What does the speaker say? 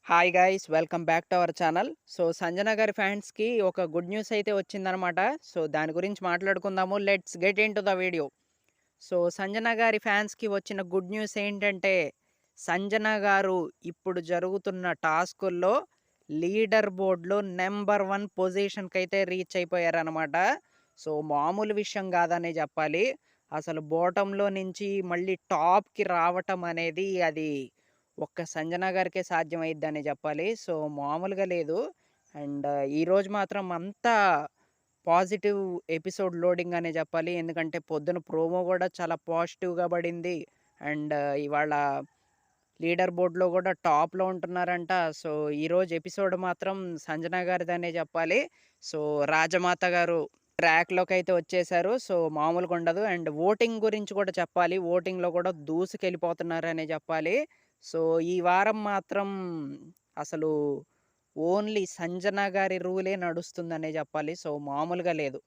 Hi guys welcome back to our channel. Sanjana గారి ఫ్యాన్స్‌కి ఒక గుడ్ న్యూస్ అయితే వచ్చిందనమాట. దాని గురించి మాట్లాడుకుందాము. Let's get into the video. Sanjana గారి ఫ్యాన్స్‌కి వచ్చిన గుడ్ న్యూస్ ఏంటంటే, సంజన గారు ఇప్పుడు జరుగుతున్న టాస్కుల్లో లీడర్ బోర్డ్‌లో నంబర్ 1 పొజిషన్‌కైతే రీచ్ అయిపోయారనమాట. మామూలు విషయం కాదనే చెప్పాలి. అసలు బాటమ్‌లో నుంచి మళ్ళీ టాప్‌కి రావటం అనేది అది ఒక్క సంజన గారికే సాధ్యమైద్దనే చెప్పాలి. మామూలుగా లేదు. అండ్ ఈరోజు మాత్రం అంతా పాజిటివ్ ఎపిసోడ్ లోడింగ్ అనే చెప్పాలి. ఎందుకంటే పొద్దున ప్రోమో గూడా చాలా పాజిటివ్‌గా పడింది. అండ్ ఇవాళ లీడర్ బోర్డ్‌లో గూడా టాప్‌లో ఉంటున్నారంట. ఈరోజు ఎపిసోడ్ మాత్రం సంజన గారిదనే చెప్పాలి. సో, రాజమాత గారు ట్రాక్‌లోకైతే వచ్చేసారు. మామూలుగుండదు. అండ్ ఓటింగ్ గురించి కూడా చెప్పాలి. ఓటింగ్‌లో కూడా దూసుకెళ్ళిపోతున్నారనే చెప్పాలి. సో, ఈ వారం మాత్రం అసలు ఓన్లీ సంజన గారి రూలే నడుస్తుందనే చెప్పాలి. మామూలుగా లేదు.